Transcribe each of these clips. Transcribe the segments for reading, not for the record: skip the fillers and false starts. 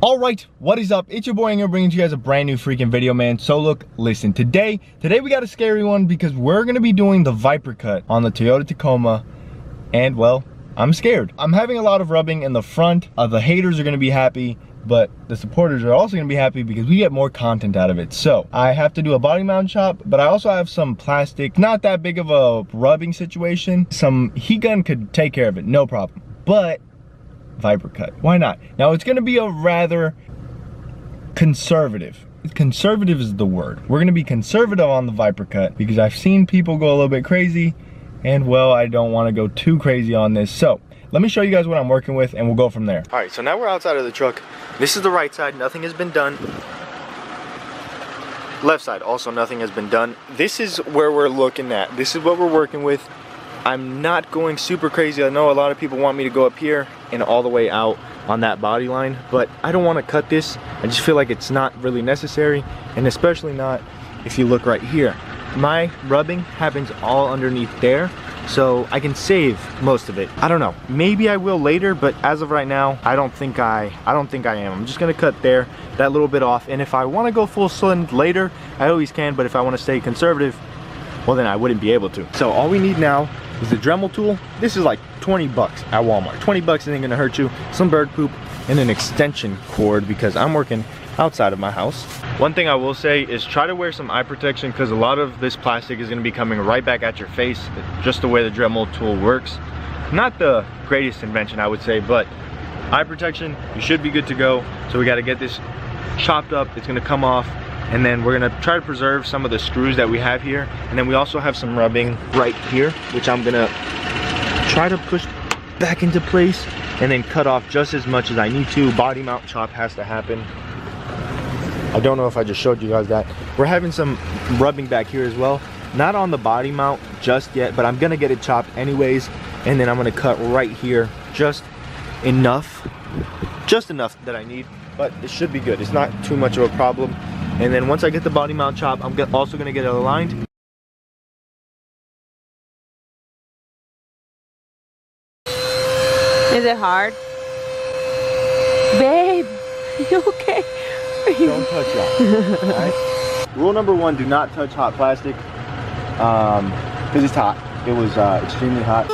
Alright, what is up? It's your boy Aing bringing you guys a brand new freaking video, man. So look, listen, today we got a scary one because we're gonna be doing the Viper cut on the Toyota Tacoma, and well, I'm scared. I'm having a lot of rubbing in the front. The haters are gonna be happy, but the supporters are also gonna be happy because we get more content out of it. So I have to do a body mount chop, but I also have some plastic, not that big of a rubbing situation. Some heat gun could take care of it, no problem. But Viper cut, why not? Now it's gonna be a rather conservative is the word. We're gonna be conservative on the Viper cut because I've seen people go a little bit crazy, and well, I don't want to go too crazy on this. So let me show you guys what I'm working with and we'll go from there. All right, so now we're outside of the truck. This is the right side, nothing has been done. Left side, also nothing has been done. This is where we're looking at. This is what we're working with. I'm not going super crazy. I know a lot of people want me to go up here and all the way out on that body line, but I don't want to cut this. I just feel like it's not really necessary, and especially not if you look right here. My rubbing happens all underneath there, so I can save most of it. I don't know, maybe I will later, but as of right now, I don't think I am. I'm just gonna cut there, that little bit off, and if I want to go full send later, I always can, but if I want to stay conservative, well then I wouldn't be able to. So all we need now is the Dremel tool. This is like 20 bucks at Walmart. 20 bucks isn't gonna hurt you. Some bird poop and an extension cord because I'm working outside of my house. One thing I will say is try to wear some eye protection because a lot of this plastic is gonna be coming right back at your face, just the way the Dremel tool works. Not the greatest invention, I would say, but eye protection, you should be good to go. So we gotta get this chopped up. It's gonna come off, and then we're gonna try to preserve some of the screws that we have here. And then we also have some rubbing right here, which I'm gonna try to push back into place and then cut off just as much as I need to. Body mount chop has to happen. I don't know if I just showed you guys that. We're having some rubbing back here as well. Not on the body mount just yet, but I'm gonna get it chopped anyways. And then I'm gonna cut right here, just enough that I need, but it should be good. It's not too much of a problem. And then once I get the body mount chop, I'm also gonna get it aligned. Is it hard? Babe, you okay? Don't touch that, all right? Rule number one, do not touch hot plastic, because it's hot. It was extremely hot.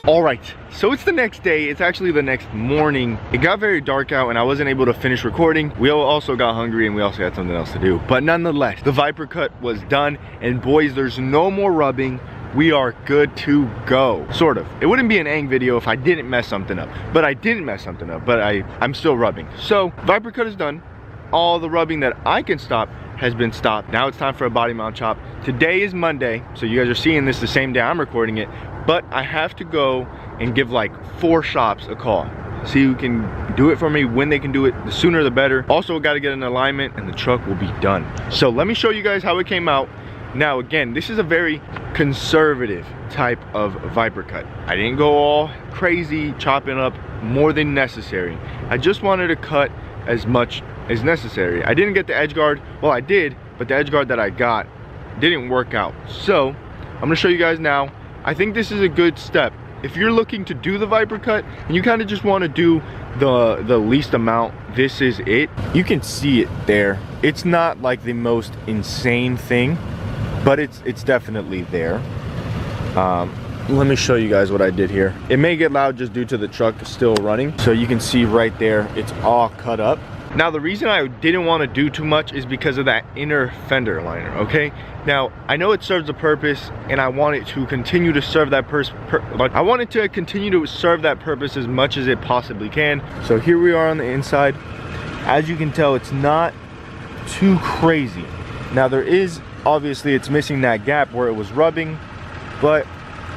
Alright, so it's the next day. It's actually the next morning. It got very dark out and I wasn't able to finish recording. We also got hungry and we also had something else to do. But nonetheless, the Viper cut was done, and boys, there's no more rubbing. We are good to go. Sort of. It wouldn't be an Aing video if I didn't mess something up. But I didn't mess something up, but I'm still rubbing. So, Viper cut is done. All the rubbing that I can stop has been stopped. Now it's time for a body mount chop. Today is Monday, so you guys are seeing this the same day I'm recording it. But I have to go and give like 4 shops a call. See who can do it for me, when they can do it. The sooner the better. Also got to get an alignment and the truck will be done. So let me show you guys how it came out. Now again, this is a very conservative type of Viper cut. I didn't go all crazy chopping up more than necessary. I just wanted to cut as much as necessary. I didn't get the edge guard. Well, I did, but the edge guard that I got didn't work out. So I'm gonna show you guys now. I think this is a good step. If you're looking to do the Viper cut and you kind of just want to do the least amount, this is it. You can see it there. It's not like the most insane thing, but it's definitely there. Let me show you guys what I did here. It may get loud just due to the truck still running. So you can see right there, it's all cut up. Now the reason I didn't want to do too much is because of that inner fender liner, okay? Now, I know it serves a purpose and I want it to continue to serve that purpose as much as it possibly can. So here we are on the inside. As you can tell, it's not too crazy. Now there is, obviously it's missing that gap where it was rubbing, but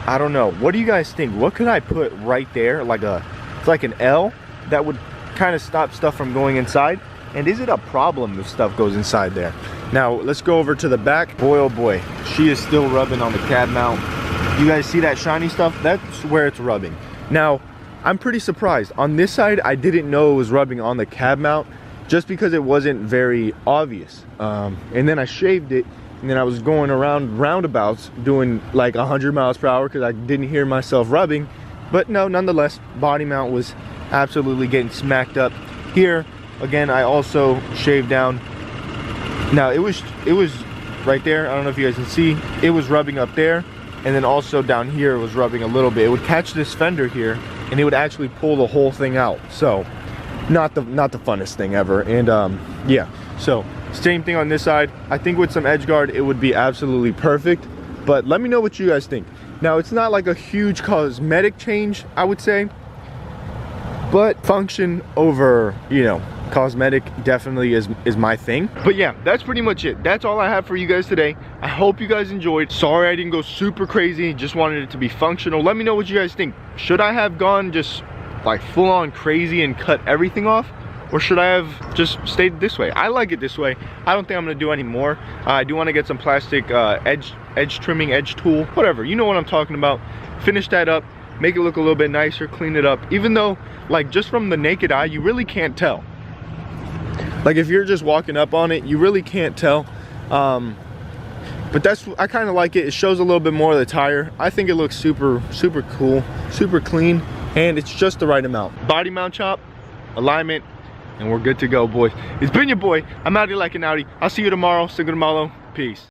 I don't know. What do you guys think? What could I put right there? It's like an L that would kind of stop stuff from going inside. And is it a problem if stuff goes inside there? Now let's go over to the back. Boy oh boy, she is still rubbing on the cab mount. You guys see that shiny stuff? That's where it's rubbing. Now I'm pretty surprised. On this side I didn't know it was rubbing on the cab mount just because it wasn't very obvious. And then I shaved it and then I was going around roundabouts doing like 100 miles per hour because I didn't hear myself rubbing. But no, nonetheless, body mount was absolutely getting smacked up. Here, again, I also shaved down. Now it was right there. I don't know if you guys can see. It was rubbing up there, and then also down here it was rubbing a little bit. It would catch this fender here, and it would actually pull the whole thing out. So, not the funnest thing ever. And yeah. So same thing on this side. I think with some edge guard, it would be absolutely perfect. But let me know what you guys think. Now, it's not like a huge cosmetic change, I would say, but function over, you know, cosmetic definitely is my thing. But yeah, that's pretty much it. That's all I have for you guys today. I hope you guys enjoyed. Sorry I didn't go super crazy, just wanted it to be functional. Let me know what you guys think. Should I have gone just like full on crazy and cut everything off? Or should I have just stayed this way? I like it this way. I don't think I'm gonna do any more. I do wanna get some plastic edge trimming, edge tool, whatever. You know what I'm talking about. Finish that up, make it look a little bit nicer, clean it up. Even though, like, just from the naked eye, you really can't tell. Like, if you're just walking up on it, you really can't tell. But that's, I kind of like it. It shows a little bit more of the tire. I think it looks super cool, super clean, and it's just the right amount. Body mount chop, alignment, and we're good to go, boys. It's been your boy. I'm Outie like an Outie. I'll see you tomorrow. Peace.